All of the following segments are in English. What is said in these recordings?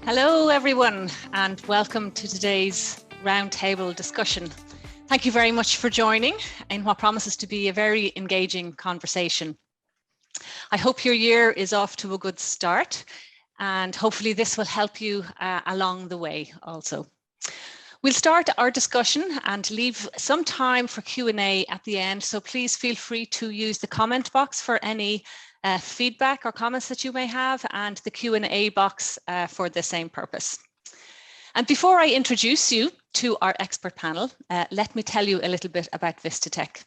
Hello everyone and welcome to today's roundtable discussion. Thank you very much for joining in what promises to be a very engaging conversation. I hope your year is off to a good start and hopefully this will help you along the way also. We'll start our discussion and leave some time for Q&A at the end, so please feel free to use the comment box for any feedback or comments that you may have, and the Q&A box for the same purpose. And before I introduce you to our expert panel, let me tell you a little bit about Vistatec.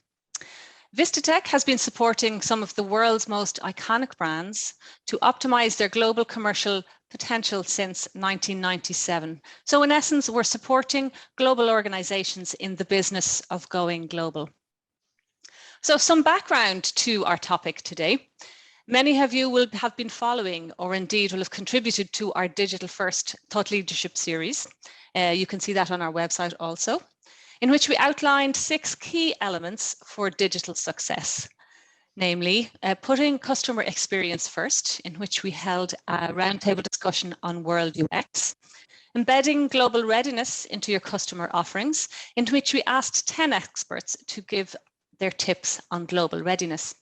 Vistatec has been supporting some of the world's most iconic brands to optimize their global commercial potential since 1997. So in essence, we're supporting global organizations in the business of going global. So some background to our topic today. Many of you will have been following or indeed will have contributed to our Digital First Thought Leadership series. You can see that on our website also, in which we outlined 6 key elements for digital success, namely putting customer experience first, in which we held a roundtable discussion on World UX, embedding global readiness into your customer offerings, in which we asked 10 experts to give their tips on global readiness.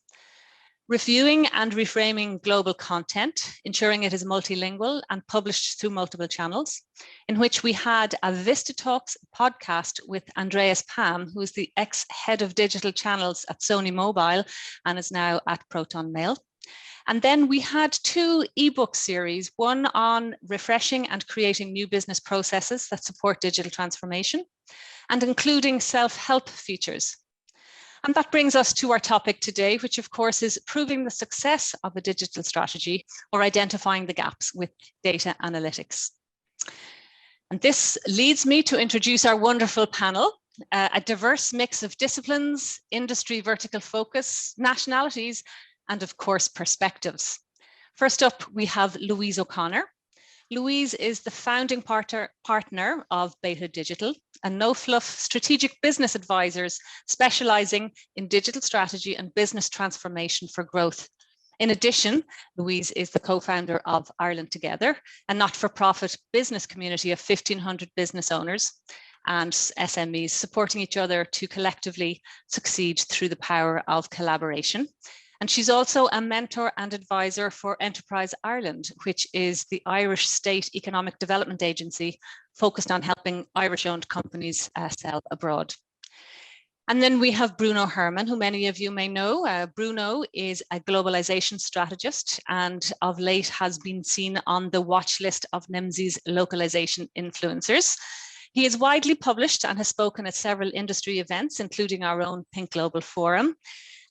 Reviewing and reframing global content, ensuring it is multilingual and published through multiple channels, in which we had a Vistatalks podcast with Andreas Pam, who is the ex-head of digital channels at Sony Mobile and is now at Proton Mail. And then we had 2 ebook series, one on refreshing and creating new business processes that support digital transformation, and including self-help features. And that brings us to our topic today, which of course is proving the success of a digital strategy or identifying the gaps with data analytics. And this leads me to introduce our wonderful panel, a diverse mix of disciplines, industry vertical focus, nationalities, and of course, perspectives. First up, we have Louise O'Connor. Louise is the founding partner of Beta Digital, a no-fluff strategic business advisors specializing in digital strategy and business transformation for growth. In addition, Louise is the co-founder of Ireland Together, a not-for-profit business community of 1,500 business owners and SMEs supporting each other to collectively succeed through the power of collaboration. And she's also a mentor and advisor for Enterprise Ireland, which is the Irish State Economic Development Agency focused on helping Irish-owned companies sell abroad. And then we have Bruno Herrmann, who many of you may know. Bruno is a globalization strategist and of late has been seen on the watch list of NIMSY's localization influencers. He is widely published and has spoken at several industry events, including our own Pink Global Forum.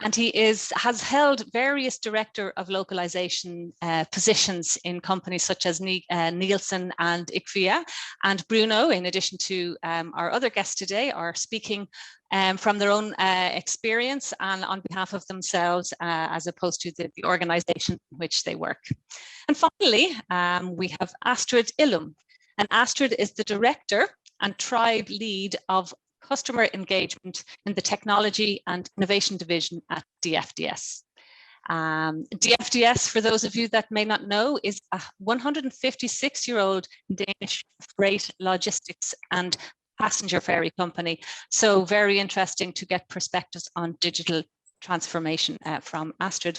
And he has held various director of localization positions in companies such as Nielsen and IKEA. And Bruno, in addition to our other guests today, are speaking from their own experience and on behalf of themselves, as opposed to the organization in which they work. And finally, we have Astrid Illum. And Astrid is the director and tribe lead of customer engagement in the technology and innovation division at DFDS. DFDS, for those of you that may not know, is a 156-year-old Danish freight logistics and passenger ferry company. So very interesting to get perspectives on digital transformation from Astrid.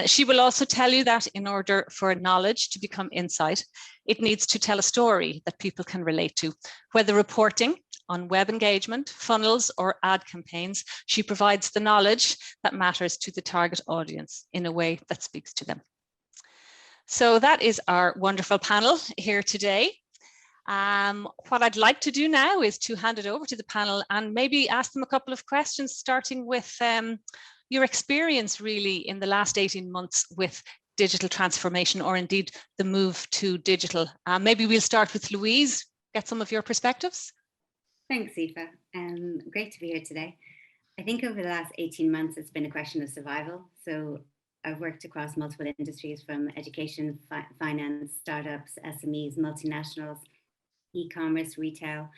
She will also tell you that in order for knowledge to become insight, it needs to tell a story that people can relate to, whether reporting on web engagement, funnels, or ad campaigns. She provides the knowledge that matters to the target audience in a way that speaks to them. So that is our wonderful panel here today. What I'd like to do now is to hand it over to the panel and maybe ask them a couple of questions, starting with your experience really in the last 18 months with digital transformation, or indeed the move to digital. Maybe we'll start with Louise, get some of your perspectives. Thanks, Aoife. Great to be here today. I think over the last 18 months, it's been a question of survival. So I've worked across multiple industries from education, finance, startups, SMEs, multinationals, e-commerce, retail.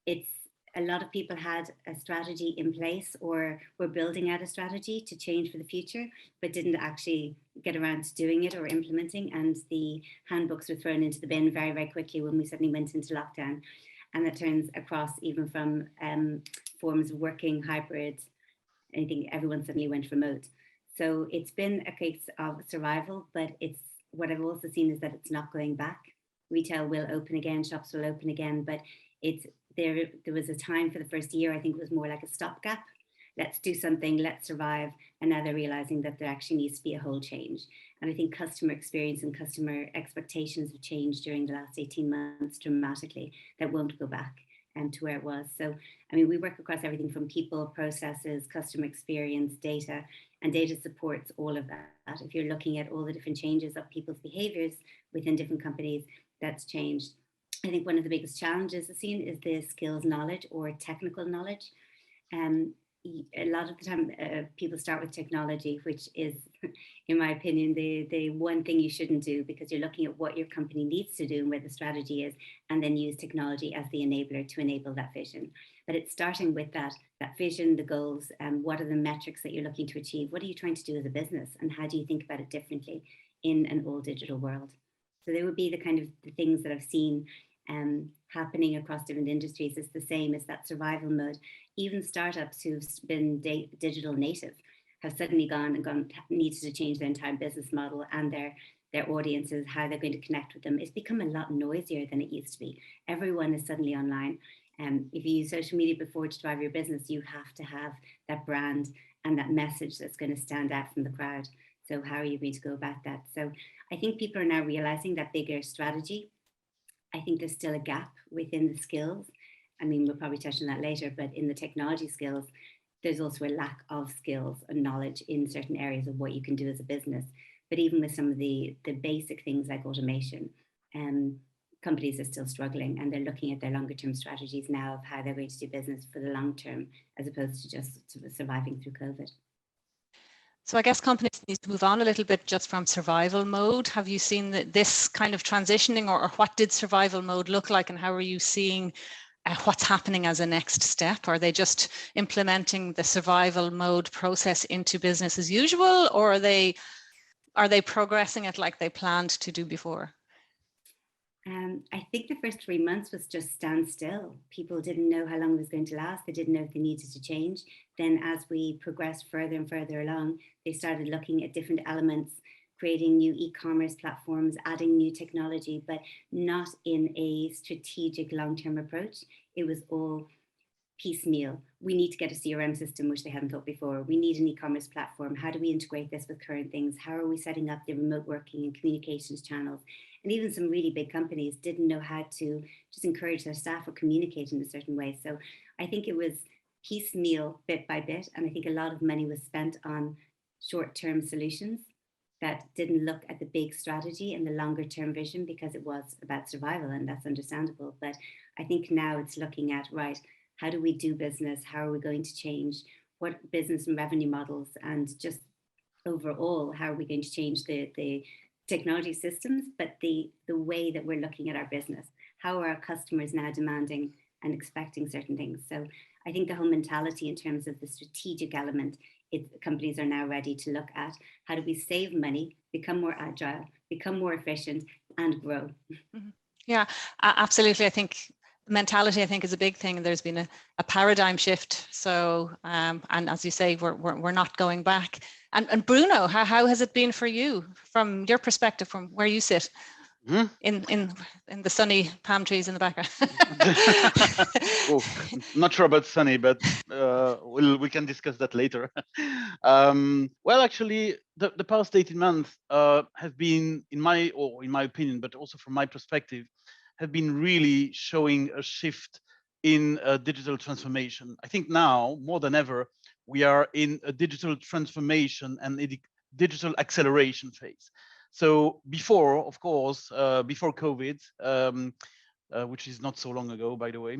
It's a lot of people had a strategy in place or were building out a strategy to change for the future, but didn't actually get around to doing it or implementing. And the handbooks were thrown into the bin very, very quickly when we suddenly went into lockdown. And that turns across even from forms of working, hybrid, anything, everyone suddenly went remote. So it's been a case of survival, but it's what I've also seen is that it's not going back. Retail will open again, shops will open again, but it's there was a time for the first year, I think it was more like a stopgap. Let's do something, let's survive. And now they're realizing that there actually needs to be a whole change. And I think customer experience and customer expectations have changed during the last 18 months dramatically. That won't go back to where it was. So, I mean, we work across everything from people, processes, customer experience, data, and data supports all of that. If you're looking at all the different changes of people's behaviors within different companies, that's changed. I think one of the biggest challenges I've seen is the skills knowledge or technical knowledge. A lot of the time people start with technology, which is, in my opinion, the one thing you shouldn't do, because you're looking at what your company needs to do and where the strategy is, and then use technology as the enabler to enable that vision. But it's starting with that vision, the goals, and what are the metrics that you're looking to achieve? What are you trying to do as a business? And how do you think about it differently in an all digital world? So they would be the kind of the things that I've seen happening across different industries. It's the same as that survival mode. Even startups who've been digital native have suddenly needed to change their entire business model and their audiences, how they're going to connect with them. It's become a lot noisier than it used to be. Everyone is suddenly online. If you use social media before to drive your business, you have to have that brand and that message that's going to stand out from the crowd. So how are you going to go about that? So I think people are now realizing that bigger strategy. I think there's still a gap within the skills. I mean, we'll probably touch on that later, but in the technology skills, there's also a lack of skills and knowledge in certain areas of what you can do as a business. But even with some of the basic things like automation, companies are still struggling, and they're looking at their longer term strategies now of how they're going to do business for the long term, as opposed to just sort of surviving through COVID. So I guess companies need to move on a little bit just from survival mode. Have you seen this kind of transitioning, or what did survival mode look like, and how are you seeing what's happening as a next step? Are they just implementing the survival mode process into business as usual, or are they progressing it like they planned to do before? I think the first 3 months was just stand still. People didn't know how long it was going to last. They didn't know if they needed to change. Then as we progressed further and further along, they started looking at different elements, creating new e-commerce platforms, adding new technology, but not in a strategic long-term approach. It was all piecemeal. We need to get a CRM system, which they hadn't thought before. We need an e-commerce platform. How do we integrate this with current things? How are we setting up the remote working and communications channels? And even some really big companies didn't know how to just encourage their staff or communicate in a certain way. So I think it was piecemeal, bit by bit. And I think a lot of money was spent on short-term solutions that didn't look at the big strategy and the longer term vision, because it was about survival, and that's understandable. But I think now it's looking at, right, how do we do business? How are we going to change? What business and revenue models? And just overall, how are we going to change the technology systems, but the way that we're looking at our business? How are our customers now demanding and expecting certain things? So I think the whole mentality in terms of the strategic element, companies are now ready to look at how do we save money, become more agile, become more efficient, and grow. Yeah, absolutely. I think mentality, is a big thing. There's been a paradigm shift. So, and as you say, we're not going back. And Bruno, how has it been for you from your perspective, from where you sit in the sunny palm trees in the background? Oh, not sure about sunny, but we can discuss that later. Well, actually, the past 18 months have been, in my opinion, but also from my perspective, have been really showing a shift in digital transformation. I think now, more than ever, we are in a digital transformation and a digital acceleration phase. So before, of course, before COVID, which is not so long ago, by the way,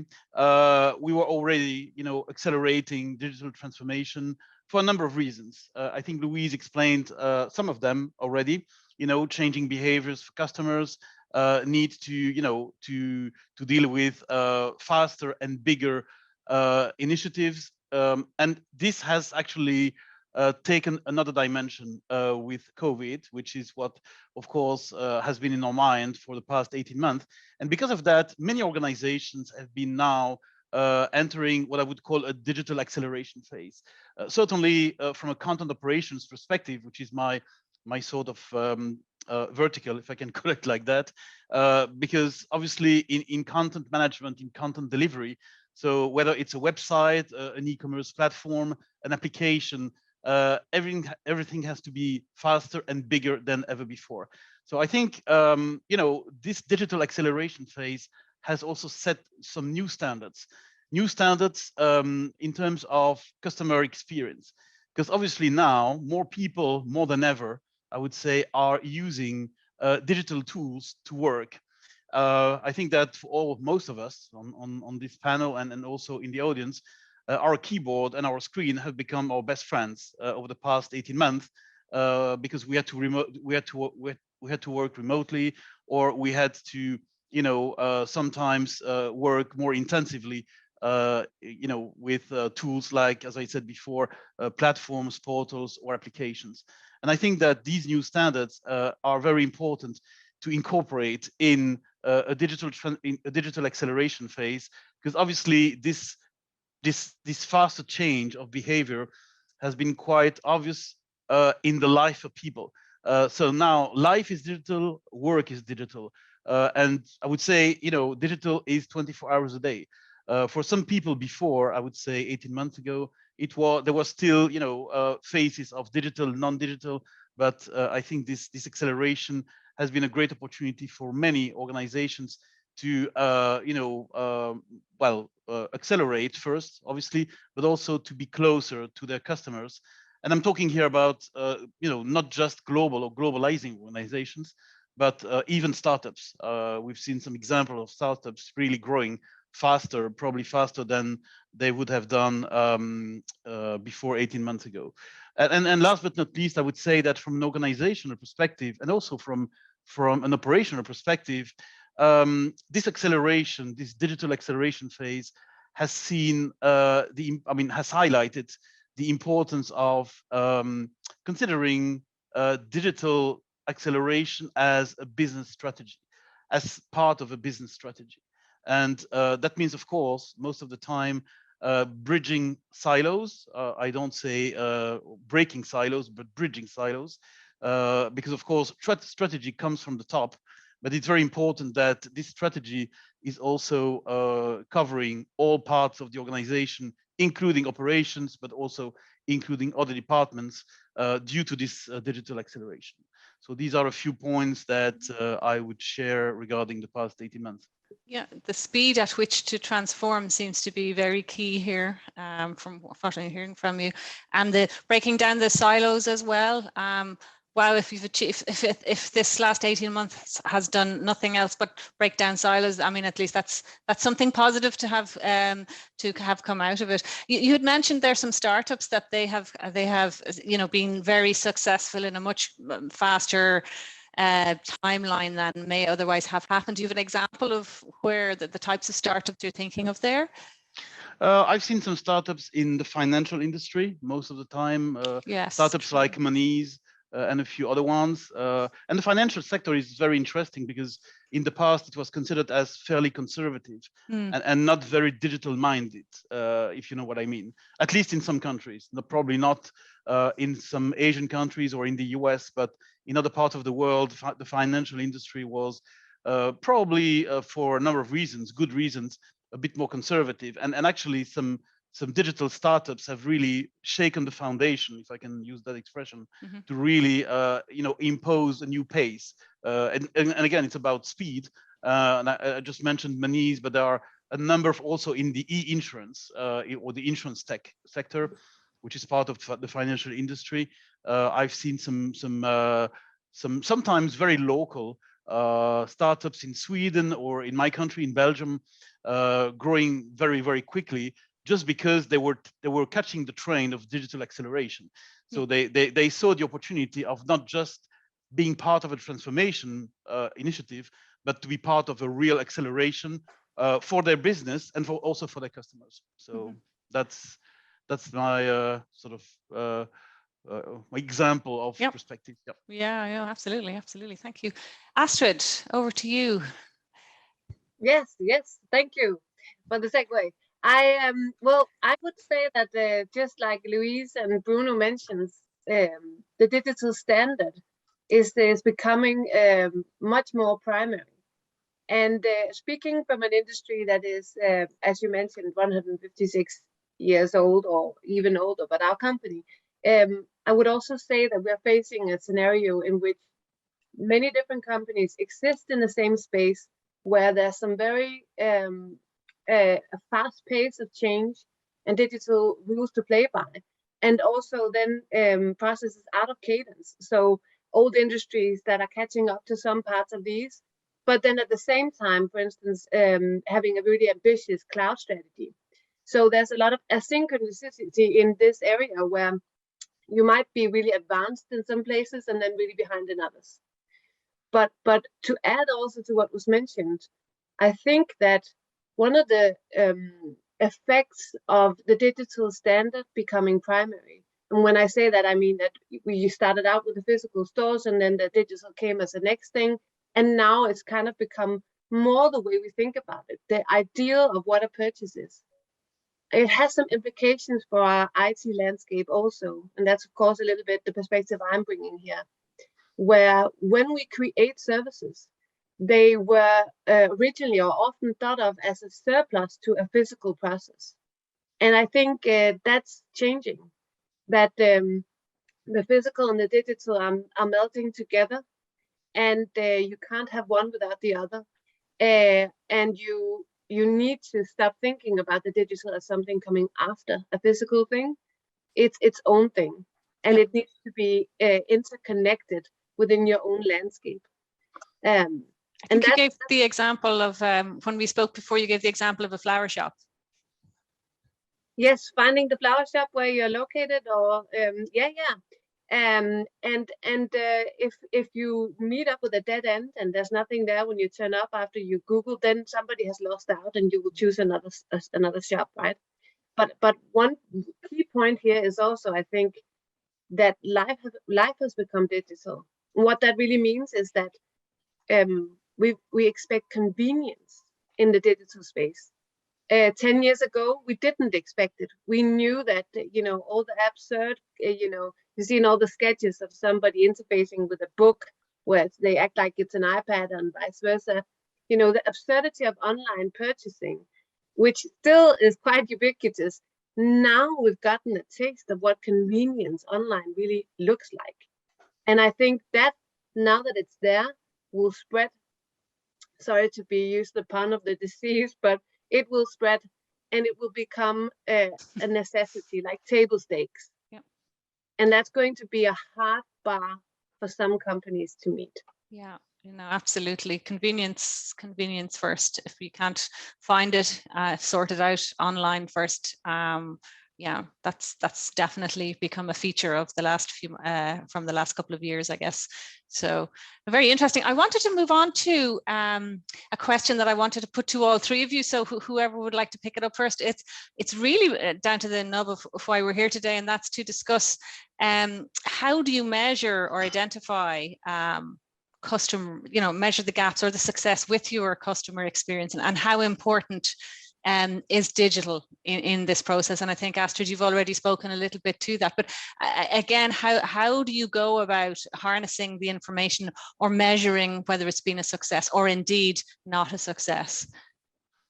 we were already, accelerating digital transformation for a number of reasons. I think Louise explained some of them already. Changing behaviors for customers, need to, to deal with faster and bigger initiatives, and this has actually taken another dimension with COVID, which is what, of course, has been in our mind for the past 18 months. And because of that, many organizations have been now entering what I would call a digital acceleration phase. Certainly from a content operations perspective, which is my sort of vertical, if I can call it like that, because obviously in content management, in content delivery, so whether it's a website, an e-commerce platform, an application, everything has to be faster and bigger than ever before. So I think this digital acceleration phase has also set some new standards in terms of customer experience, because obviously now more people, more than ever, I would say, are using digital tools to work. I think that for most of us on this panel and also in the audience, our keyboard and our screen have become our best friends over the past 18 months because we had to work remotely, or we had to sometimes work more intensively with tools like, as I said before, platforms, portals, or applications. And I think that these new standards are very important to incorporate in a digital acceleration phase, because obviously this faster change of behavior has been quite obvious in the life of people. So now life is digital, work is digital, and I would say digital is 24 hours a day. For some people before, I would say 18 months ago, there was still phases of digital, non-digital, but I think this acceleration has been a great opportunity for many organizations to accelerate first, obviously, but also to be closer to their customers. And I'm talking here about not just global or globalizing organizations, but even startups. We've seen some examples of startups really growing faster, probably faster than they would have done before 18 months ago. And last but not least, I would say that from an organizational perspective, and also from an operational perspective, this acceleration, this digital acceleration phase, has seen has highlighted the importance of considering digital acceleration as a business strategy, as part of a business strategy. And that means, of course, most of the time, bridging silos. I don't say breaking silos, but bridging silos, because of course, strategy comes from the top, but it's very important that this strategy is also covering all parts of the organization, including operations, but also including other departments due to this digital acceleration. So these are a few points that I would share regarding the past 18 months. Yeah, the speed at which to transform seems to be very key here, from what I'm hearing from you, and the breaking down the silos as well. Wow, if you've achieved, if this last 18 months has done nothing else but break down silos, I mean, at least that's something positive to have come out of it. You had mentioned there's some startups that they have been very successful in a much faster timeline than may otherwise have happened. Do you have an example of where the types of startups you're thinking of there? I've seen some startups in the financial industry most of the time. Yes, startups like Moniz and a few other ones. And the financial sector is very interesting because in the past it was considered as fairly conservative and not very digital minded, if you know what I mean, at least in some countries. Probably not in some Asian countries or in the US, but in other parts of the world, the financial industry was probably for a number of reasons, good reasons, a bit more conservative. And actually some digital startups have really shaken the foundation, if I can use that expression, to really impose a new pace. And again, it's about speed. And I just mentioned Moniz, but there are a number of also in the e-insurance or the insurance tech sector, which is part of the financial industry. I've seen some sometimes very local startups in Sweden or in my country, in Belgium, growing very, very quickly, just because they were catching the train of digital acceleration. So they saw the opportunity of not just being part of a transformation initiative, but to be part of a real acceleration for their business and also for their customers. So that's my sort of my example of perspective. Yep. Yeah, absolutely. Thank you. Astrid, over to you. Yes, thank you for the segue. I would say that just like Louise and Bruno mentions, the digital standard is becoming much more primary. And speaking from an industry that is, as you mentioned, 156 years old or even older, but our company, I would also say that we are facing a scenario in which many different companies exist in the same space, where there's some very a fast pace of change and digital rules to play by, and also then processes out of cadence. So old industries that are catching up to some parts of these, but then at the same time, for instance, having a really ambitious cloud strategy. So there's a lot of asynchronicity in this area where you might be really advanced in some places and then really behind in others. But to add also to what was mentioned, I think that one of the effects of the digital standard becoming primary, and when I say that, I mean that we started out with the physical stores and then the digital came as the next thing, and now it's kind of become more the way we think about it, the ideal of what a purchase is. It has some implications for our IT landscape also, and that's of course a little bit the perspective I'm bringing here, where when we create services, they were originally or often thought of as a surplus to a physical process. And I think that's changing, that the physical and the digital are melting together, and you can't have one without the other. And you need to stop thinking about the digital as something coming after a physical thing. It's its own thing, and it needs to be interconnected within your own landscape. I think you gave the example of when we spoke before, you gave the example of a flower shop. Yes, finding the flower shop where you're located, or and if you meet up with a dead end and there's nothing there when you turn up after you Google, then somebody has lost out and you will choose another shop, right? But one key point here is also, I think, that life has become digital. What that really means is that we expect convenience in the digital space. 10 years ago, we didn't expect it. We knew that, all the absurd, you've seen all the sketches of somebody interfacing with a book where they act like it's an iPad and vice versa. The absurdity of online purchasing, which still is quite ubiquitous. Now we've gotten a taste of what convenience online really looks like. And I think that now that it's there, will spread, sorry to use the pun of the disease, but it will spread and it will become a necessity, like table stakes. Yeah. And that's going to be a hard bar for some companies to meet. Yeah, absolutely. Convenience first. If you can't find it, sort it out online first. That's definitely become a feature of the last from the last couple of years, I guess. So very interesting. I wanted to move on to a question that I wanted to put to all three of you. So whoever would like to pick it up first, it's really down to the nub of why we're here today, and that's to discuss how do you measure or identify measure the gaps or the success with your customer experience, and how important is digital in this process. And I think, Astrid, you've already spoken a little bit to that, but again, how do you go about harnessing the information or measuring whether it's been a success or indeed not a success?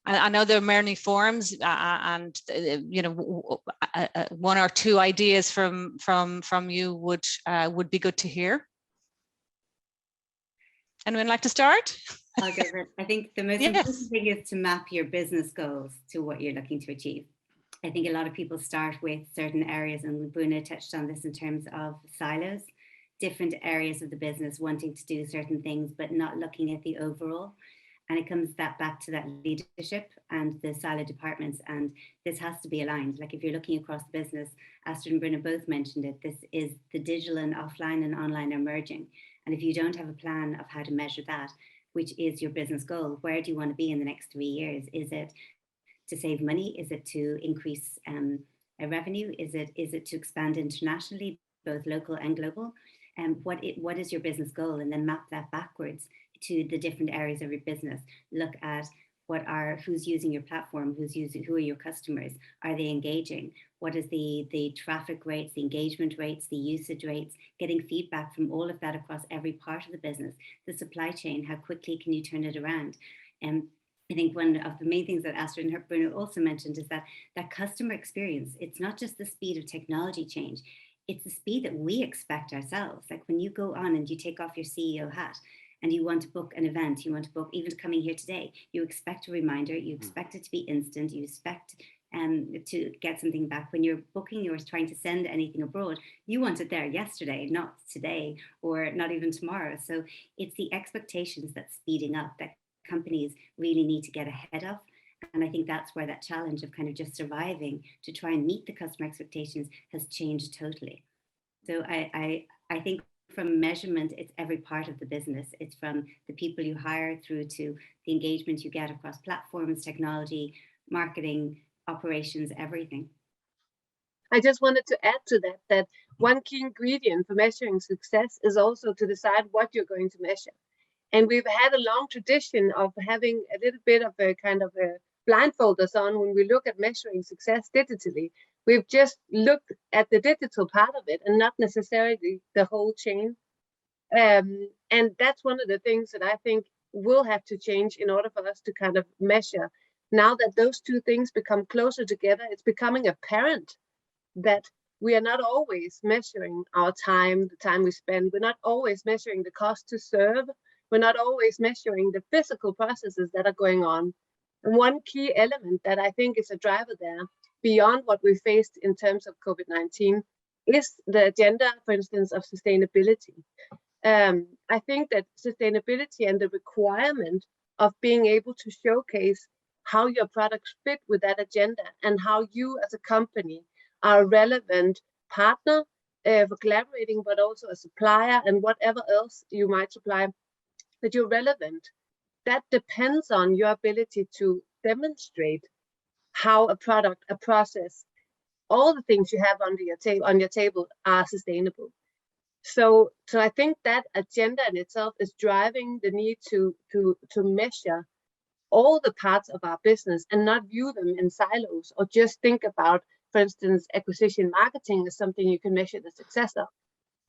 I know there are many forms, and one or two ideas from you would be good to hear. Anyone like to start? I'll go first. I think the most important thing is to map your business goals to what you're looking to achieve. I think a lot of people start with certain areas, and Bruno touched on this in terms of silos, different areas of the business wanting to do certain things, but not looking at the overall. And it comes back to that leadership and the silo departments. And this has to be aligned. Like if you're looking across the business, Astrid and Bruno both mentioned it, this is the digital and offline and online are merging. And if you don't have a plan of how to measure that, which is your business goal. Where do you want to be in the next 3 years? Is it to save money? Is it to increase revenue? Is it to expand internationally, both local and global? What is your business goal? And then map that backwards to the different areas of your business. Look at who's using your platform, who are your customers? Are they engaging? What is the traffic rates, the engagement rates, the usage rates? Getting feedback from all of that across every part of the business. The supply chain, how quickly can you turn it around? I think one of the main things that Astrid and Bruno also mentioned is that customer experience. It's not just the speed of technology change, it's the speed that we expect ourselves. Like when you go on and you take off your CEO hat and you want to book an event, you want to book, even coming here today, you expect a reminder, you expect it to be instant, you expect to get something back. When you're booking or trying to send anything abroad, you want it there yesterday, not today, or not even tomorrow. So it's the expectations that's speeding up that companies really need to get ahead of. And I think that's where that challenge of kind of just surviving to try and meet the customer expectations has changed totally. So I think from measurement, it's every part of the business. It's from the people you hire through to the engagement you get across platforms, technology, marketing, operations, everything. I just wanted to add to that one key ingredient for measuring success is also to decide what you're going to measure. And we've had a long tradition of having a little bit of a kind of a blindfolders on when we look at measuring success digitally. We've just looked at the digital part of it and not necessarily the whole chain. And that's one of the things that I think will have to change in order for us to kind of measure. Now that those two things become closer together, it's becoming apparent that we are not always measuring our time, the time we spend. We're not always measuring the cost to serve. We're not always measuring the physical processes that are going on. And one key element that I think is a driver there, beyond what we faced in terms of COVID-19, is the agenda, for instance, of sustainability. I think that sustainability and the requirement of being able to showcase how your products fit with that agenda and how you as a company are a relevant partner for collaborating, but also a supplier and whatever else you might supply, that you're relevant. That depends on your ability to demonstrate how a product, a process, all the things you have on your table are sustainable. So I think that agenda in itself is driving the need to measure all the parts of our business and not view them in silos, or just think about, for instance, acquisition marketing as something you can measure the success of,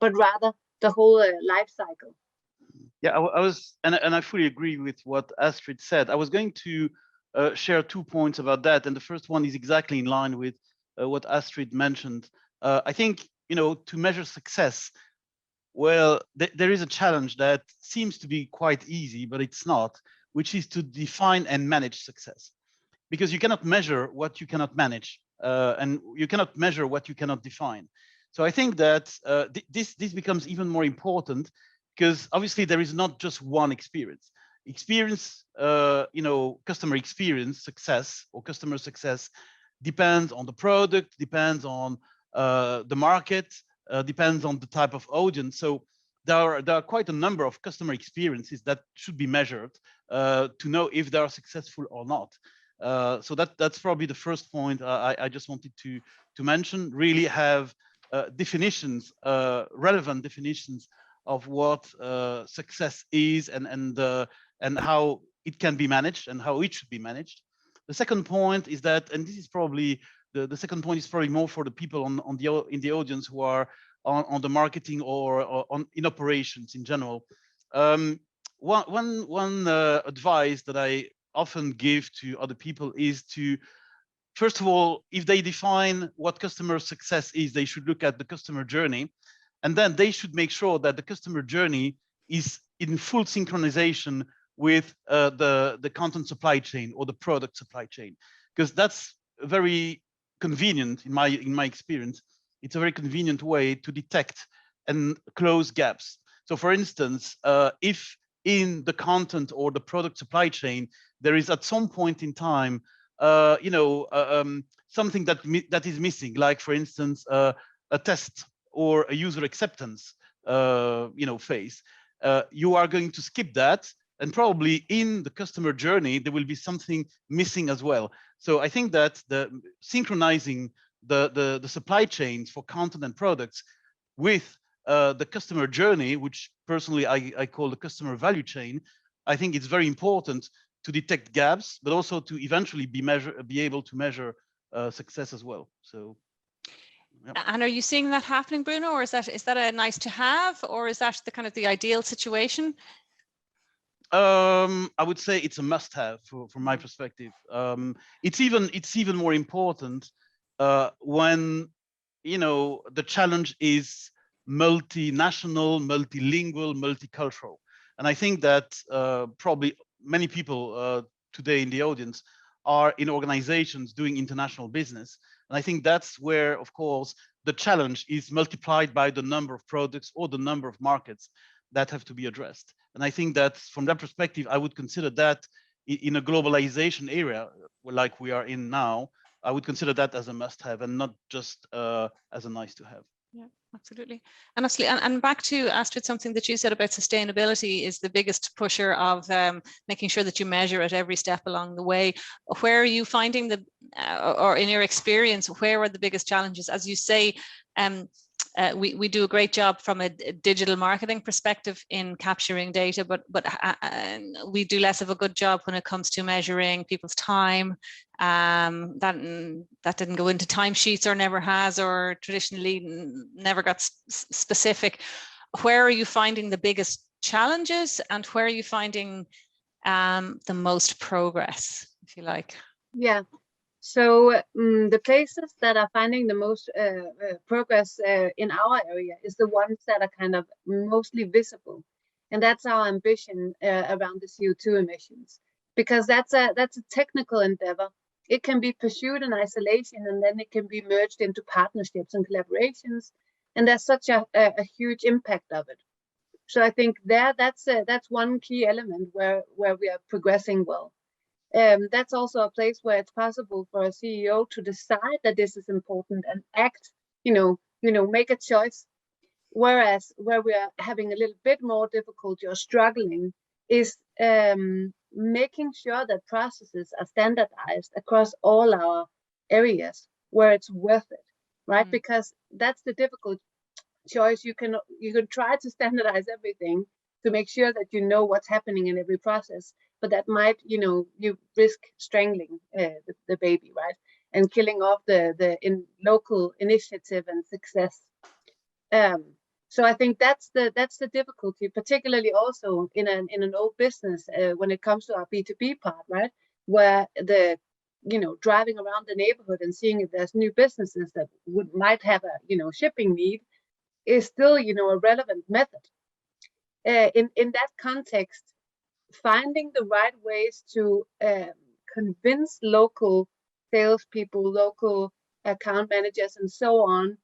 but rather the whole life cycle. Yeah, I was, and I fully agree with what Astrid said. I was going to share 2 points about that, and the first one is exactly in line with what Astrid mentioned. I think, to measure success, well, there is a challenge that seems to be quite easy, but it's not, which is to define and manage success, because you cannot measure what you cannot manage, and you cannot measure what you cannot define. So I think that this becomes even more important, because obviously there is not just one experience. Customer experience success or customer success depends on the product, depends on the market, depends on the type of audience. So there are quite a number of customer experiences that should be measured to know if they are successful or not. So that's probably the first point I just wanted to mention. Really have definitions, relevant definitions of what success is and how it can be managed and how it should be managed. The second point is that, and this is probably the second point is probably more for the people in the audience who are on the marketing or in operations in general. One advice that I often give to other people is to, first of all, if they define what customer success is, they should look at the customer journey, and then they should make sure that the customer journey is in full synchronization with the content supply chain or the product supply chain, because that's very convenient in my experience. It's a very convenient way to detect and close gaps. So for instance, if in the content or the product supply chain, there is at some point in time, something that is missing, like for instance, a test or a user acceptance, phase, you are going to skip that and probably in the customer journey, there will be something missing as well. So I think that the synchronizing the supply chains for content and products with the customer journey, which personally I call the customer value chain, I think it's very important to detect gaps, but also to eventually be able to measure success as well. So. Yep. And are you seeing that happening, Bruno, or is that a nice to have, or is that the kind of the ideal situation? I would say it's a must-have from my perspective. It's even more important when the challenge is multinational, multilingual, multicultural, and I think that probably many people today in the audience are in organizations doing international business, and I think that's where, of course, the challenge is multiplied by the number of products or the number of markets that have to be addressed. And I think that from that perspective, I would consider that in a globalization area like we are in now, I would consider that as a must-have and not just as a nice-to-have. Yeah, absolutely. And absolutely, and back to Astrid, something that you said about sustainability is the biggest pusher of making sure that you measure at every step along the way. Where are you finding or in your experience, where are the biggest challenges? As you say, we do a great job from a digital marketing perspective in capturing data, but we do less of a good job when it comes to measuring people's time. That didn't go into timesheets, or never has, or traditionally never got specific. Where are you finding the biggest challenges, and where are you finding the most progress, if you like? Yeah. So the places that are finding the most progress in our area is the ones that are kind of mostly visible, and that's our ambition around the CO2 emissions, because that's a technical endeavor. It can be pursued in isolation, and then it can be merged into partnerships and collaborations, and there's such a huge impact of it. So I think that's one key element where we are progressing well. That's also a place where it's possible for a CEO to decide that this is important and act, make a choice. Whereas where we are having a little bit more difficulty or struggling is making sure that processes are standardized across all our areas where it's worth it, right? Because that's the difficult choice. You can try to standardize everything to make sure that you know what's happening in every process, but that might, you risk strangling the baby, right, and killing off the local initiative and success. So I think that's the difficulty, particularly also in an old business when it comes to our B2B part, right, where the driving around the neighborhood and seeing if there's new businesses that might have a shipping need is still a relevant method. In that context, finding the right ways to convince local salespeople, local account managers, and so on,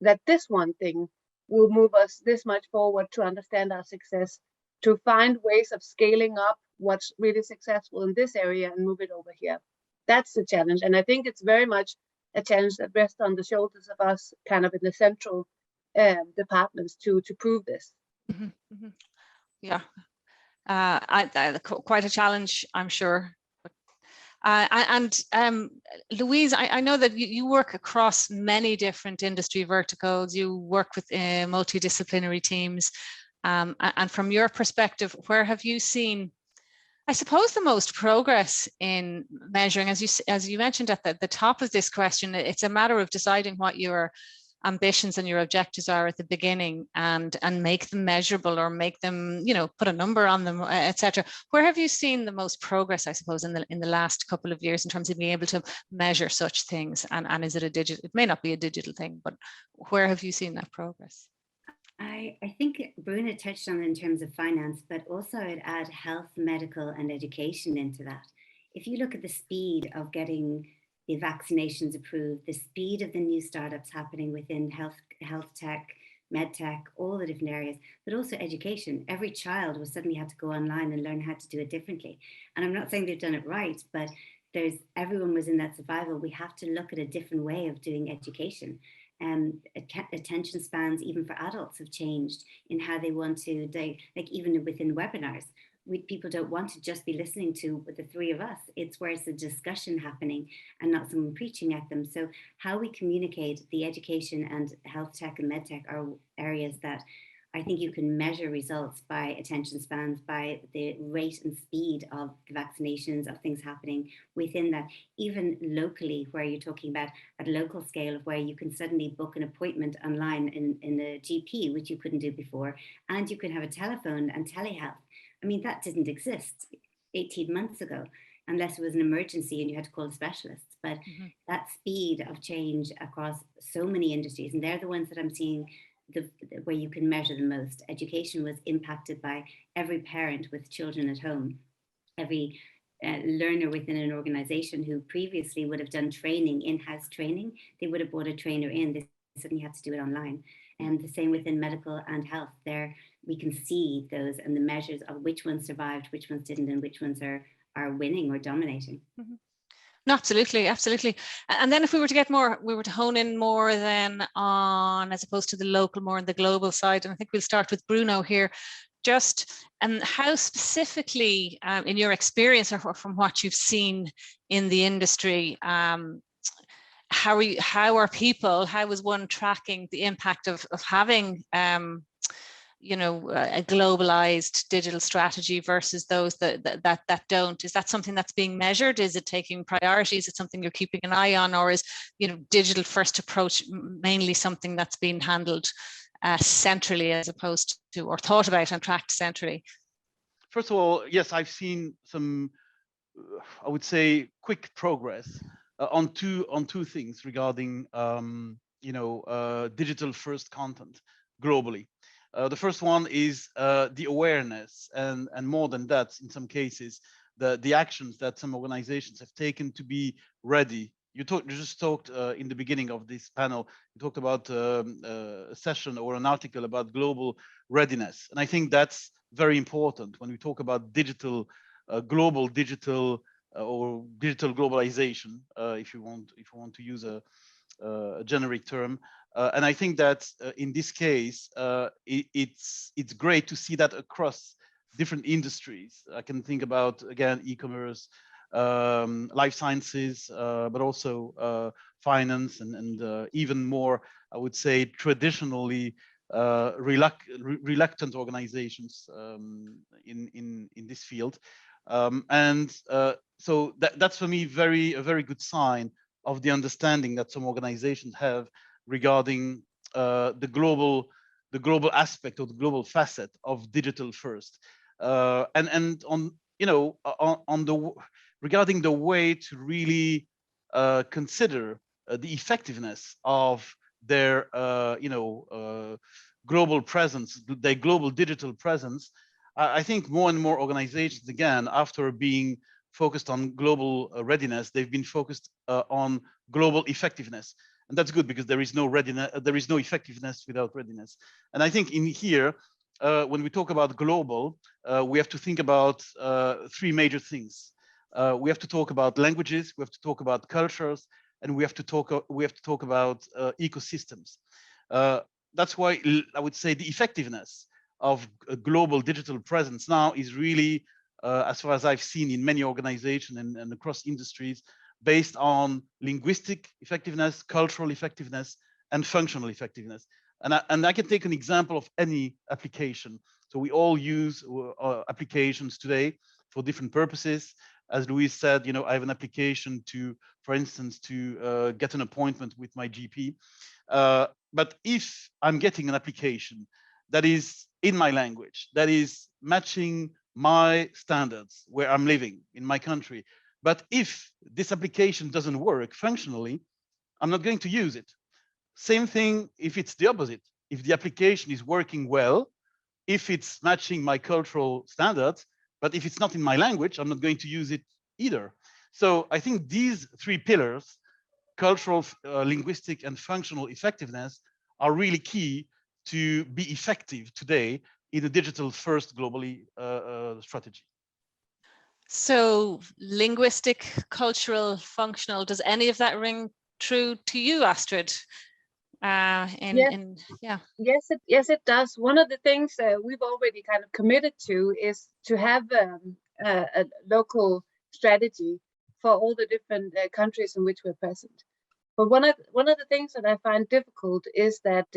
that this one thing will move us this much forward to understand our success, to find ways of scaling up what's really successful in this area and move it over here. That's the challenge. And I think it's very much a challenge that rests on the shoulders of us kind of in the central departments to prove this. Mm-hmm, mm-hmm. Yeah, quite a challenge, I'm sure. Louise, I know that you work across many different industry verticals. You work with multidisciplinary teams, and from your perspective, where have you seen, I suppose, the most progress in measuring? As you mentioned at the top of this question, it's a matter of deciding what your ambitions and your objectives are at the beginning, and make them measurable, or make them, put a number on them, etc. Where have you seen the most progress, I suppose, in the last couple of years in terms of being able to measure such things? And is it a digital? It may not be a digital thing, but where have you seen that progress? I think Bruno touched on it in terms of finance, but also I'd add health, medical, and education into that. If you look at the speed of getting the vaccinations approved, the speed of the new startups happening within health tech, med tech, all the different areas, but also education. Every child will suddenly have to go online and learn how to do it differently. And I'm not saying they've done it right, but everyone was in that survival. We have to look at a different way of doing education. Attention spans, even for adults, have changed in how they want to, like even within webinars. people don't want to just be listening to the three of us. It's where it's a discussion happening and not someone preaching at them. So how we communicate, the education and health tech and med tech are areas that I think you can measure results by attention spans, by the rate and speed of the vaccinations, of things happening within that, even locally, where you're talking about at a local scale of where you can suddenly book an appointment online in a GP, which you couldn't do before, and you can have a telephone and telehealth. I mean, that didn't exist 18 months ago, unless it was an emergency and you had to call the specialists. But that speed of change across so many industries, and they're the ones that I'm seeing where you can measure the most. Education was impacted by every parent with children at home, every learner within an organization who previously would have done training, in-house training. They would have brought a trainer in. They suddenly had to do it online. And the same within medical and health. There we can see those and the measures of which ones survived, which ones didn't, and which ones are winning or dominating. No, absolutely, absolutely. And then if we were to hone in more then on, as opposed to the local, more on the global side, and I think we'll start with Bruno here, just how specifically, in your experience or from what you've seen in the industry, how is one tracking the impact of having a globalized digital strategy versus those that don't? Is that something that's being measured? Is it taking priority? Is it something you're keeping an eye on, or is digital first approach mainly something that's being handled centrally as opposed to, or thought about and tracked centrally? First of all, yes, I've seen some, I would say, quick progress on two things regarding digital first content globally. The first one is the awareness, and more than that, in some cases, the actions that some organizations have taken to be ready. You just talked in the beginning of this panel, you talked about a session or an article about global readiness. And I think that's very important when we talk about digital, global digital or digital globalization, if you want to use a generic term. And I think that in this case, it's great to see that across different industries. I can think about, again, e-commerce, life sciences, but also finance and even more, I would say, traditionally reluctant organizations in this field. So that's for me a very good sign of the understanding that some organizations have regarding the global aspect or the global facet of digital first, and on regarding the way to really consider the effectiveness of their global presence, their global digital presence. I think more and more organizations, again, after being focused on global readiness, they've been focused on global effectiveness. And that's good, because there is no readiness, there is no effectiveness without readiness. And I think in here, when we talk about global, we have to think about three major things. We have to talk about languages, we have to talk about cultures, and we have to talk about ecosystems. That's why I would say the effectiveness of a global digital presence now is really, as far as I've seen in many organizations and across industries, based on linguistic effectiveness, cultural effectiveness, and functional effectiveness. And I can take an example of any application. So we all use applications today for different purposes. As Louise said, I have an application to, for instance, to get an appointment with my GP. But if I'm getting an application that is in my language, that is matching my standards where I'm living in my country, but if this application doesn't work functionally, I'm not going to use it. Same thing if it's the opposite. If the application is working well, if it's matching my cultural standards, but if it's not in my language, I'm not going to use it either. So I think these three pillars, cultural, linguistic, and functional effectiveness, are really key to be effective today in a digital first globally strategy. So linguistic, cultural, functional, does any of that ring true to you, Astrid? Yes, it does. One of the things we've already kind of committed to is to have a local strategy for all the different countries in which we're present. But one of the things that I find difficult is that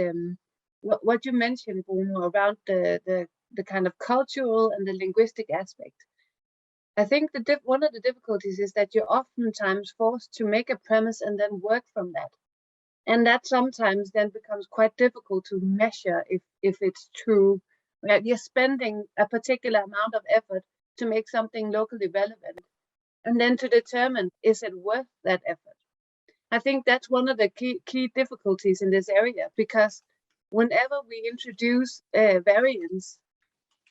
what you mentioned, Bruno, around the kind of cultural and the linguistic aspect. I think one of the difficulties is that you're oftentimes forced to make a premise and then work from that. And that sometimes then becomes quite difficult to measure if it's true. You're spending a particular amount of effort to make something locally relevant, and then to determine, is it worth that effort? I think that's one of the key difficulties in this area, because whenever we introduce variants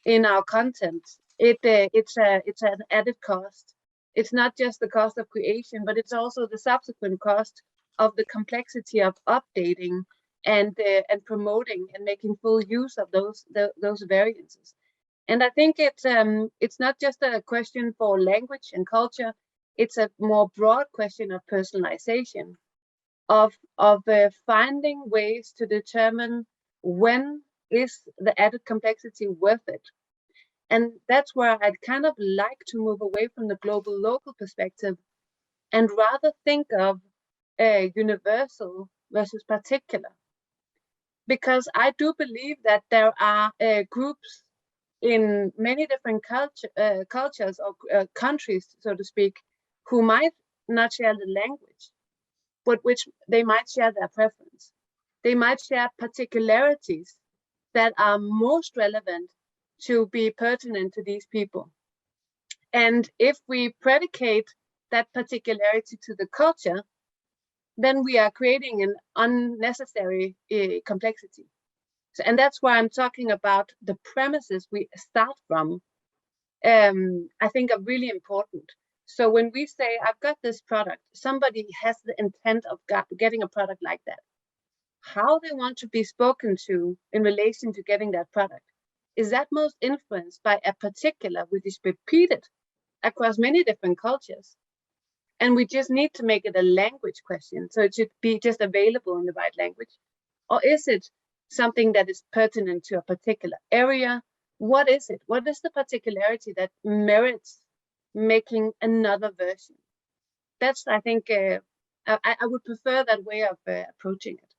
in our content, it's an added cost. It's not just the cost of creation, but it's also the subsequent cost of the complexity of updating and promoting and making full use of those variances. And I think it's not just a question for language and culture. It's a more broad question of personalization, of finding ways to determine when is the added complexity worth it. And that's where I'd kind of like to move away from the global local perspective and rather think of universal versus particular. Because I do believe that there are groups in many different cultures or countries, so to speak, who might not share the language, but which they might share their preference. They might share particularities that are most relevant to be pertinent to these people. And if we predicate that particularity to the culture, then we are creating an unnecessary complexity. So, and that's why I'm talking about the premises we start from, I think are really important. So when we say, I've got this product, somebody has the intent of getting a product like that. How they want to be spoken to in relation to getting that product, is that most influenced by a particular which is repeated across many different cultures? And we just need to make it a language question. So it should be just available in the right language. Or is it something that is pertinent to a particular area? What is it? What is the particularity that merits making another version? That's, I think, I would prefer that way of approaching it.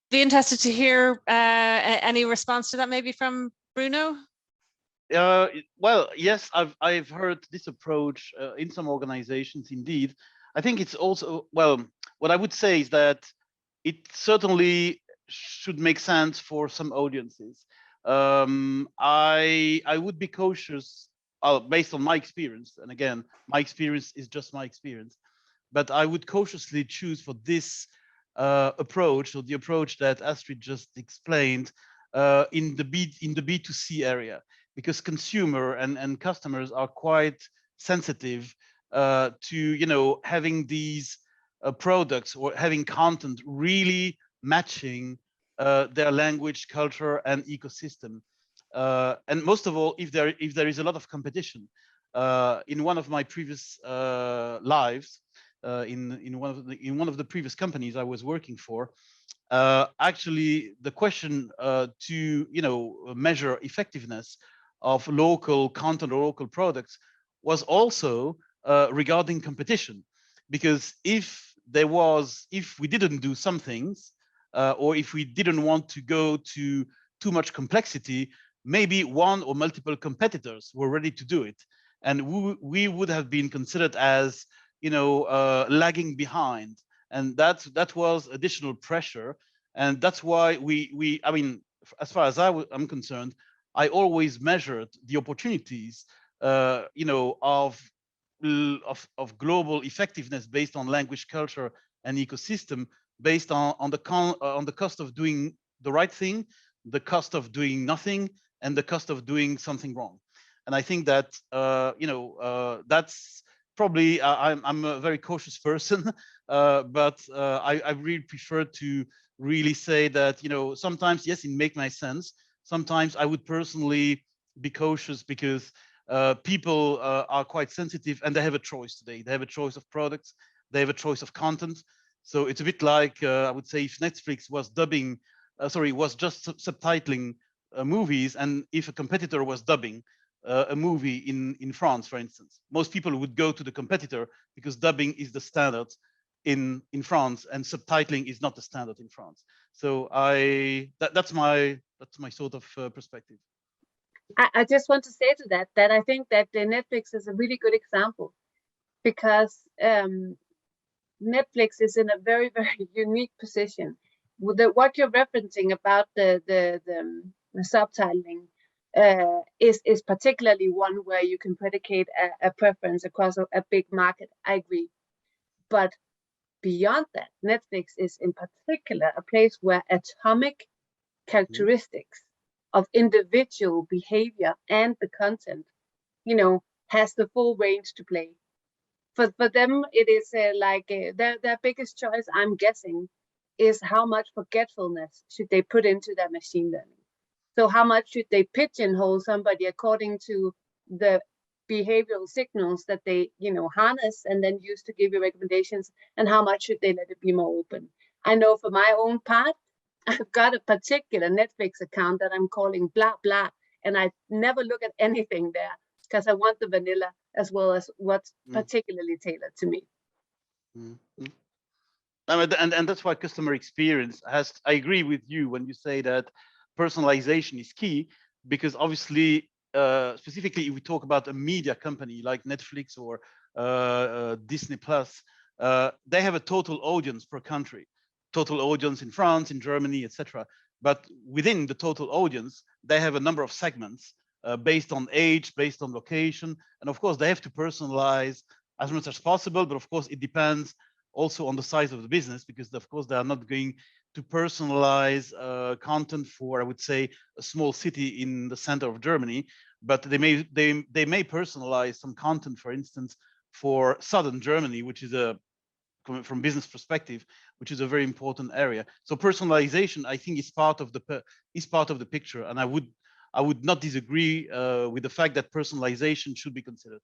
Be interested to hear any response to that, maybe from Bruno. Well, yes, I've heard this approach in some organizations. Indeed, I think it's also, well, what I would say is that it certainly should make sense for some audiences. I would be cautious based on my experience, and again, my experience is just my experience, but I would cautiously choose for this approach, or the approach that Astrid just explained, in the B2C area, because consumer and customers are quite sensitive to having these products or having content really matching their language, culture, and ecosystem. And most of all, if there is a lot of competition. In one of my previous lives, in one of the previous companies I was working for, actually the question to measure effectiveness of local content or local products was also regarding competition, because if we didn't do some things, or if we didn't want to go to too much complexity, maybe one or multiple competitors were ready to do it, and we would have been considered as lagging behind, and that was additional pressure. And that's why I mean, as far as I'm concerned, I always measured the opportunities of global effectiveness based on language, culture, and ecosystem, based on the cost of doing the right thing, the cost of doing nothing, and the cost of doing something wrong. And I think that that's probably, I'm a very cautious person, but I really prefer to really say that sometimes, yes, it makes my sense. Sometimes I would personally be cautious, because people are quite sensitive, and they have a choice today. They have a choice of products, they have a choice of content, So it's a bit like, I would say, if Netflix was dubbing, was just subtitling movies, and if a competitor was dubbing a movie in France, for instance, most people would go to the competitor because dubbing is the standard in France, and subtitling is not the standard in France. So that's my sort of perspective. I just want to say to that I think that Netflix is a really good example, because Netflix is in a very, very unique position. What you're referencing about the subtitling is particularly one where you can predicate a preference across a big market. I agree. But beyond that, Netflix is in particular a place where atomic characteristics of individual behavior and the content, has the full range to play. For them, it is their biggest choice, I'm guessing, is how much forgetfulness should they put into their machine learning. So how much should they pigeonhole somebody according to the behavioral signals that they, harness and then use to give you recommendations, and how much should they let it be more open? I know for my own part, I've got a particular Netflix account that I'm calling blah blah, and I never look at anything there because I want the vanilla as well as what's particularly tailored to me. And that's why customer experience has, I agree with you when you say that personalization is key, because obviously, specifically if we talk about a media company like Netflix or Disney Plus, they have a total audience per country, total audience in France, in Germany, etc. But within the total audience, they have a number of segments based on age, based on location. And of course, they have to personalize as much as possible. But of course, it depends also on the size of the business, because of course, they are not going to personalize content for, I would say, a small city in the center of Germany. But they may personalize some content, for instance, for southern Germany, which is from business perspective, which is a very important area. So personalization, I think, is part of the picture, and I would not disagree with the fact that personalization should be considered.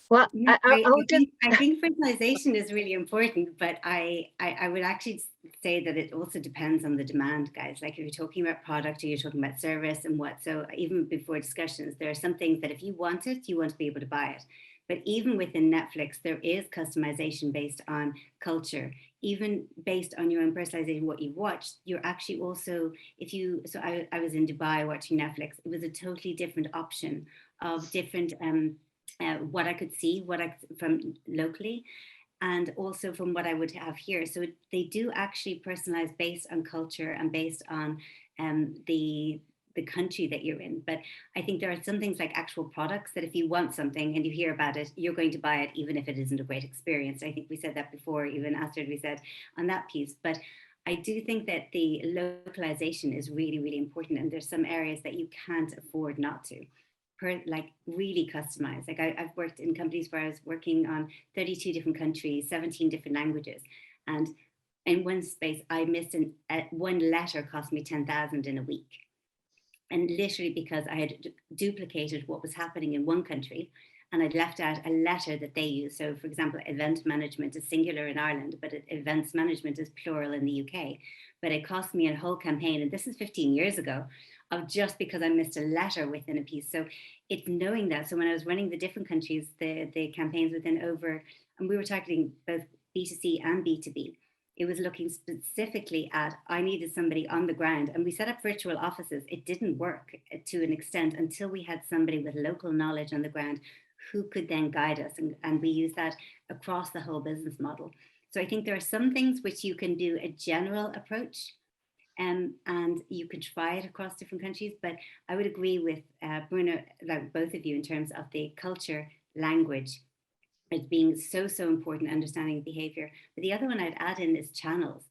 Well, I think personalization is really important, but I would actually say that it also depends on the demand, guys. Like if you're talking about product or you're talking about service and what, so even before discussions, there are some things that if you want it, you want to be able to buy it. But even within Netflix, there is customization based on culture, even based on your own personalization, what you've watched. You're actually also, I was in Dubai watching Netflix. It was a totally different option of different, what I could see, from locally, and also from what I would have here. So they do actually personalize based on culture and based on the country that you're in. But I think there are some things like actual products that if you want something and you hear about it, you're going to buy it, even if it isn't a great experience. I think we said that before, even Astrid, we said on that piece. But I do think that the localization is really, really important. And there's some areas that you can't afford not to. Like really customized. Like I've worked in companies where I was working on 32 different countries, 17 different languages. And in one space, I missed one letter cost me 10,000 in a week. And literally because I had duplicated what was happening in one country and I'd left out a letter that they use. So for example, event management is singular in Ireland, but events management is plural in the UK. But it cost me a whole campaign, and this is 15 years ago, of just because I missed a letter within a piece. So it's knowing that. So when I was running the different countries, the campaigns within and we were targeting both B2C and B2B. It was looking specifically at, I needed somebody on the ground, and we set up virtual offices. It didn't work to an extent until we had somebody with local knowledge on the ground who could then guide us. And we use that across the whole business model. So I think there are some things which you can do a general approach, and you can try it across different countries. But I would agree with Bruno, like both of you, in terms of the culture, language, as being so important, understanding behavior. But the other one I'd add in is channels.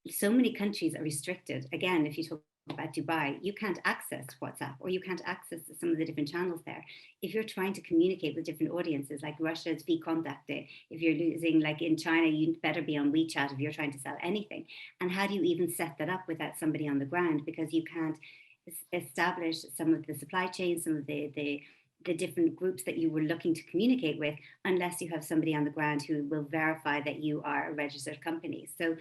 So many countries are restricted. Again, if you talk about Dubai, you can't access WhatsApp, or you can't access some of the different channels there. If you're trying to communicate with different audiences, like Russia's V-Contact, if you're using, like in China, you better be on WeChat if you're trying to sell anything. And how do you even set that up without somebody on the ground? Because you can't establish some of the supply chains, some of the the different groups that you were looking to communicate with, unless you have somebody on the ground who will verify that you are a registered company. So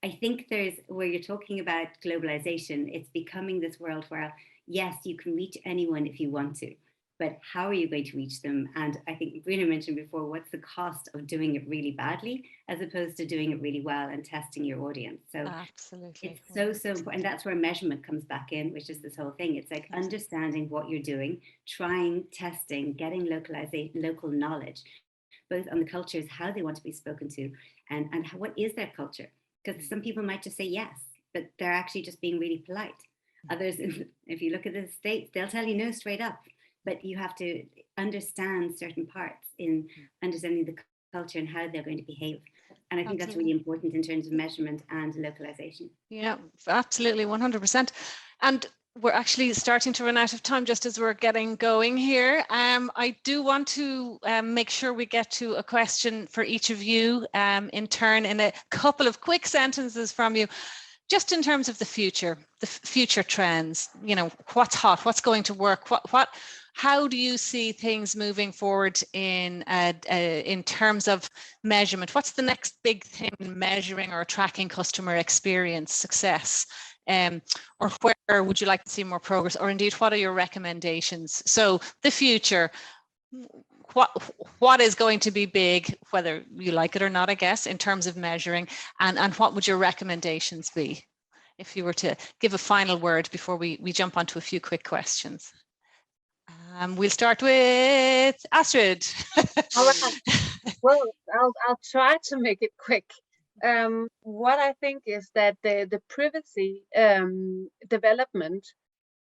I think there's, where you're talking about globalization, it's becoming this world where, yes, you can reach anyone if you want to, but how are you going to reach them? And I think Bruno mentioned before, what's the cost of doing it really badly as opposed to doing it really well and testing your audience? So absolutely, it's so important. And that's where measurement comes back in, which is this whole thing. It's like understanding what you're doing, trying, testing, getting local knowledge, both on the cultures, how they want to be spoken to, and what is their culture. Because some people might just say yes, but they're actually just being really polite. Others, if you look at the States, they'll tell you no straight up. But you have to understand certain parts in understanding the culture and how they're going to behave. And I think that's really important in terms of measurement and localization. Yeah, absolutely, 100%. And we're actually starting to run out of time just as we're getting going here. I do want to make sure we get to a question for each of you in turn, in a couple of quick sentences from you, just in terms of the future trends, you know, what's hot, what's going to work, how do you see things moving forward in terms of measurement? What's the next big thing in measuring or tracking customer experience success? Or where would you like to see more progress? Or indeed, what are your recommendations? So the future, what is going to be big, whether you like it or not, I guess, in terms of measuring, and what would your recommendations be? If you were to give a final word before we jump onto a few quick questions. We'll start with Astrid. All right. Well, I'll try to make it quick. What I think is that the privacy development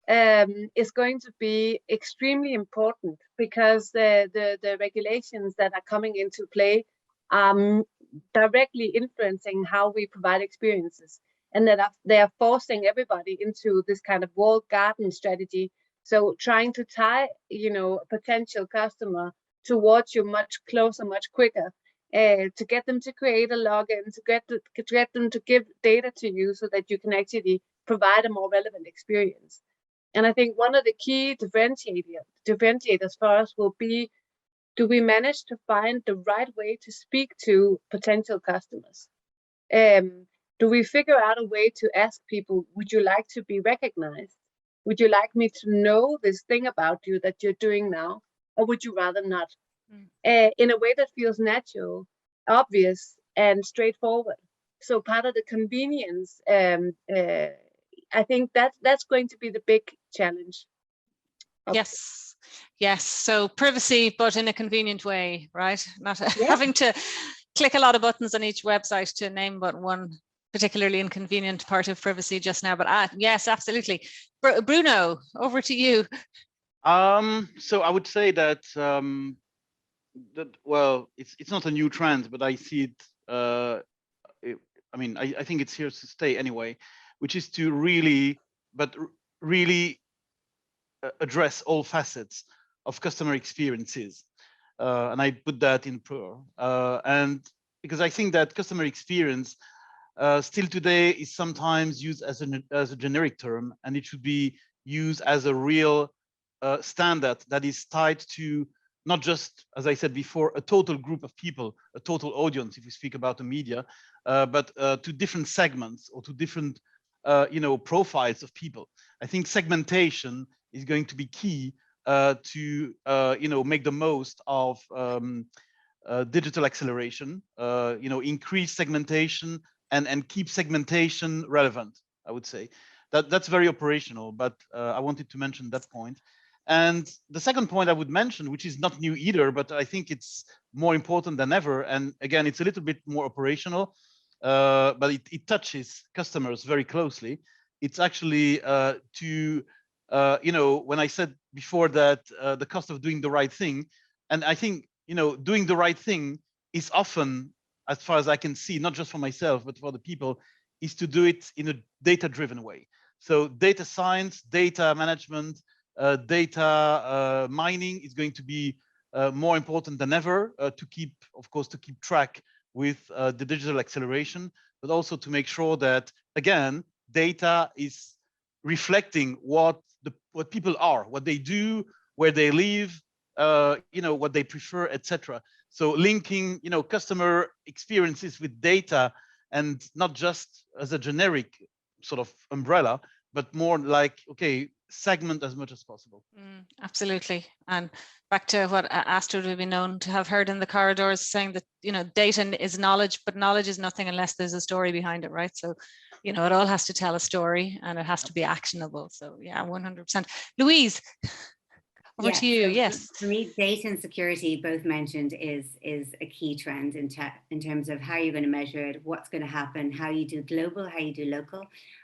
is going to be extremely important, because the regulations that are coming into play are directly influencing how we provide experiences, and that they are forcing everybody into this kind of walled garden strategy. So trying to tie, you know, a potential customer towards you much closer, much quicker, to get them to create a login, to get them to give data to you so that you can actually provide a more relevant experience. And I think one of the key differentiators for us will be, do we manage to find the right way to speak to potential customers? Do we figure out a way to ask people, would you like to be recognized? Would you like me to know this thing about you that you're doing now? Or would you rather not? In a way that feels natural, obvious, and straightforward. So part of the convenience, I think that's going to be the big challenge. Yes. So privacy, but in a convenient way, right? Not having to click a lot of buttons on each website to name but one particularly inconvenient part of privacy just now. But yes, absolutely. Bruno, over to you. So I would say that well, it's not a new trend, but I see it. I mean, I think it's here to stay anyway, which is to really address all facets of customer experiences, and I put that in plural. And because I think that customer experience still today is sometimes used as a generic term, and it should be used as a real standard that is tied to not just, as I said before, a total group of people, a total audience, if we speak about the media, but to different segments or to different profiles of people. I think segmentation is going to be key to make the most of digital acceleration, increase segmentation and keep segmentation relevant. I would say that's very operational, but I wanted to mention that point. And the second point I would mention, which is not new either, but I think it's more important than ever. And again, it's a little bit more operational, but it touches customers very closely. It's actually when I said before that the cost of doing the right thing, and I think, doing the right thing is often, as far as I can see, not just for myself, but for the people, is to do it in a data-driven way. So data science, data management, data mining is going to be more important than ever to keep track with the digital acceleration, but also to make sure that, again, data is reflecting what people are, what they do, where they live, what they prefer, etc. So linking, customer experiences with data, and not just as a generic sort of umbrella, but more like, okay, segment as much as possible. Absolutely. And back to what Astrid would be known to have heard in the corridors, saying that, data is knowledge, but knowledge is nothing unless there's a story behind it, right? So, it all has to tell a story and it has to be actionable. So yeah, 100%. Louise, over to you. So yes. For me, data and security, both mentioned, is a key trend in terms of how you're going to measure it, what's going to happen, how you do global, how you do local.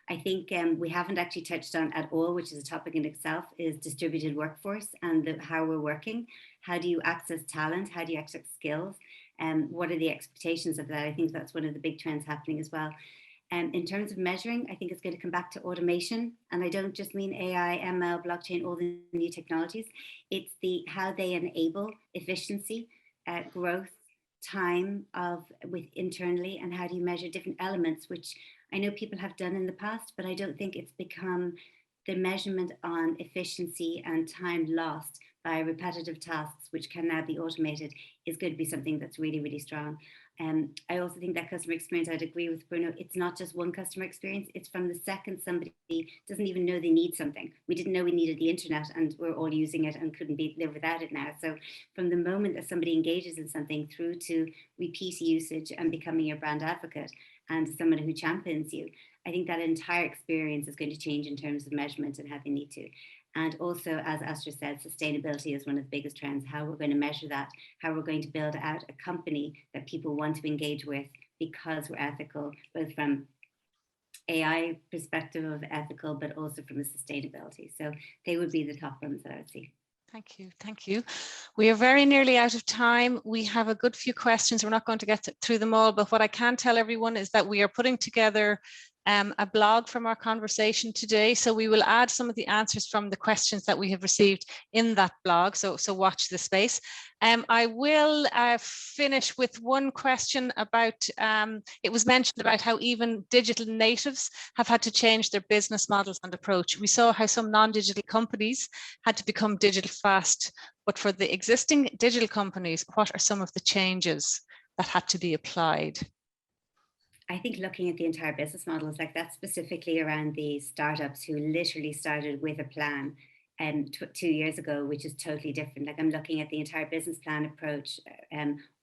I think we haven't actually touched on at all, which is a topic in itself, is distributed workforce and how we're working. How do you access talent? How do you access skills? And what are the expectations of that? I think that's one of the big trends happening as well. In terms of measuring, I think it's going to come back to automation. And I don't just mean AI, ML, blockchain, all the new technologies. It's how they enable efficiency, growth, time internally, and how do you measure different elements, which I know people have done in the past, but I don't think it's become the measurement on efficiency and time lost by repetitive tasks, which can now be automated, is going to be something that's really, really strong. I also think that customer experience, I'd agree with Bruno, it's not just one customer experience, it's from the second somebody doesn't even know they need something. We didn't know we needed the internet and we're all using it and couldn't live without it now. So from the moment that somebody engages in something through to repeat usage and becoming your brand advocate and someone who champions you, I think that entire experience is going to change in terms of measurement and how they need to. And also, as Astrid said, sustainability is one of the biggest trends, how we're going to measure that, how we're going to build out a company that people want to engage with because we're ethical, both from AI perspective of ethical, but also from the sustainability. So they would be the top ones that I would see. Thank you. Thank you. We are very nearly out of time. We have a good few questions. We're not going to get through them all, but what I can tell everyone is that we are putting together a blog from our conversation today. So we will add some of the answers from the questions that we have received in that blog. So watch the space. I will finish with one question about, it was mentioned about how even digital natives have had to change their business models and approach. We saw how some non-digital companies had to become digital fast, but for the existing digital companies, what are some of the changes that had to be applied? I think looking at the entire business models, like that specifically around the startups who literally started with a plan 2 years ago, which is totally different. Like I'm looking at the entire business plan approach,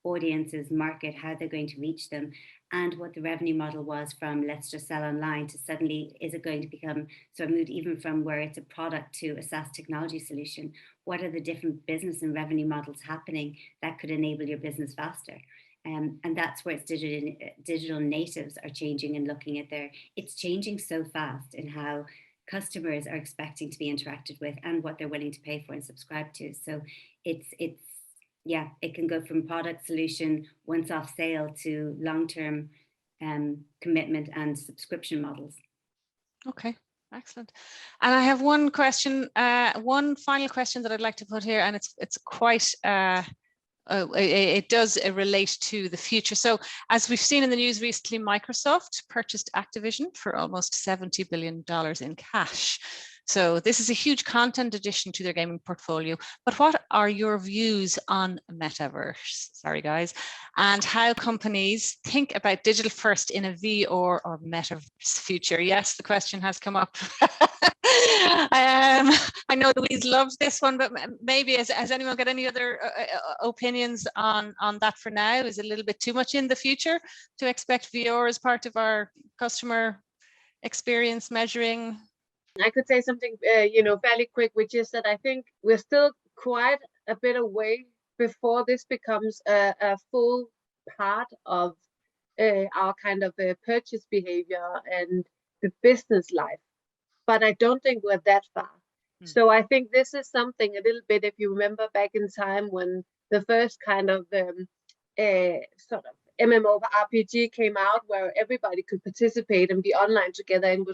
audiences, market, how they're going to reach them, and what the revenue model was from let's just sell online to suddenly, is it going to become, so I moved even from where it's a product to a SaaS technology solution. What are the different business and revenue models happening that could enable your business faster? And that's where it's digital natives are changing and looking at it's changing so fast in how customers are expecting to be interacted with and what they're willing to pay for and subscribe to. So it can go from product solution, once off sale to long-term commitment and subscription models. Okay. Excellent. And I have one question, one final question that I'd like to put here, and it's quite it does relate to the future. So as we've seen in the news recently, Microsoft purchased Activision for almost $70 billion in cash. So this is a huge content addition to their gaming portfolio. But what are your views on metaverse? Sorry, guys. And how companies think about digital first in a VR or metaverse future? Yes, the question has come up. I know Louise loves this one, but maybe has anyone got any other opinions on that for now? Is it a little bit too much in the future to expect VR as part of our customer experience measuring? I could say something, fairly quick, which is that I think we're still quite a bit away before this becomes a full part of our kind of purchase behavior and the business life. But I don't think we're that far. So I think this is something a little bit, if you remember back in time when the first kind of sort of MMORPG came out, where everybody could participate and be online together, and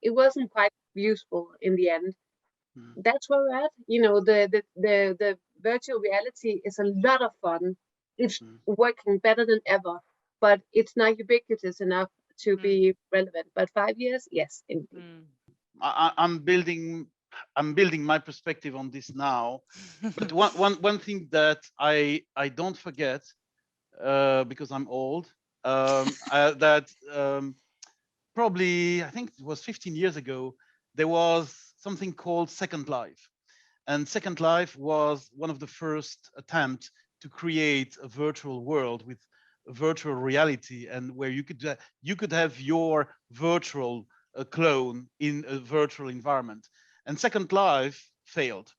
it wasn't quite useful in the end. That's where we're at. The virtual reality is a lot of fun. It's working better than ever, but it's not ubiquitous enough to be relevant. But 5 years, yes, indeed. I'm building I'm building my perspective on this now. But one thing that I don't forget, because I'm old, that probably, I think it was 15 years ago, there was something called Second Life. And Second Life was one of the first attempts to create a virtual world with virtual reality, and where you could have your virtual clone in a virtual environment. And Second Life failed.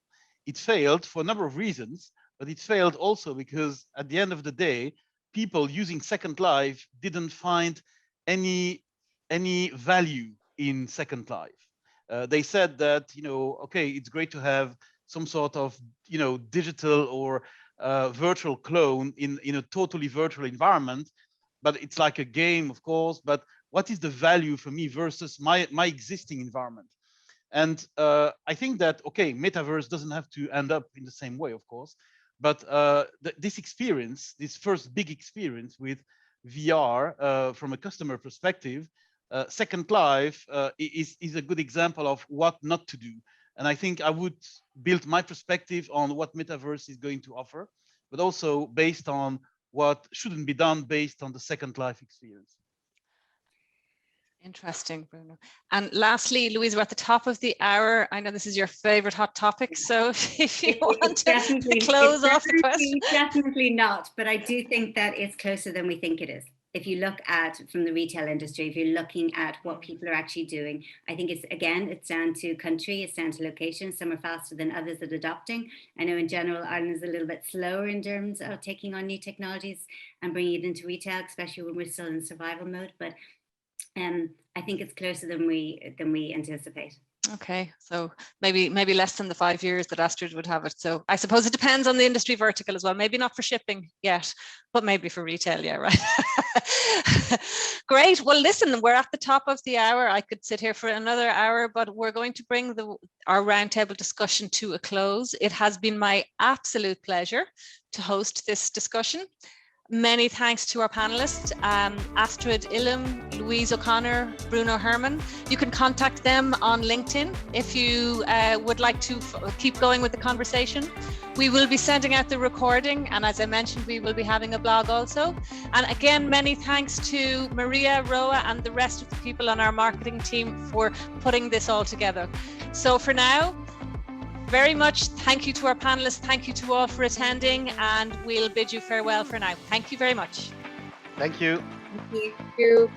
It failed for a number of reasons, but it failed also because at the end of the day, people using Second Life didn't find any value in Second Life. They said that, okay, it's great to have some sort of, digital or virtual clone in a totally virtual environment, but it's like a game, of course. But what is the value for me versus my existing environment? And I think that, okay, metaverse doesn't have to end up in the same way, of course, but this experience, this first big experience with VR from a customer perspective, Second Life is a good example of what not to do. And I think I would build my perspective on what metaverse is going to offer, but also based on what shouldn't be done based on the Second Life experience. Interesting, Bruno. And lastly, Louise, we're at the top of the hour. I know this is your favorite hot topic, so if you want to close off the question. Definitely not, but I do think that it's closer than we think it is. If you look at from the retail industry, if you're looking at what people are actually doing, I think it's down to country, it's down to location. Some are faster than others at adopting. I know in general, Ireland is a little bit slower in terms of taking on new technologies and bringing it into retail, especially when we're still in survival mode. But I think it's closer than we anticipate. Okay, so maybe less than the 5 years that Astrid would have it. So I suppose it depends on the industry vertical as well. Maybe not for shipping yet, but maybe for retail, yeah, right. Great. Well, listen, we're at the top of the hour. I could sit here for another hour, but we're going to bring our roundtable discussion to a close. It has been my absolute pleasure to host this discussion. Many thanks to our panelists, Astrid Illum, Louise O'Connor, Bruno Herrmann. You can contact them on LinkedIn if you would like to keep going with the conversation. We will be sending out the recording, and as I mentioned, we will be having a blog also. And again, many thanks to Maria, Roa, and the rest of the people on our marketing team for putting this all together. So for now, very much thank you to our panelists. Thank you to all for attending, and we'll bid you farewell for now. Thank you very much. Thank you. Thank you. Thank you.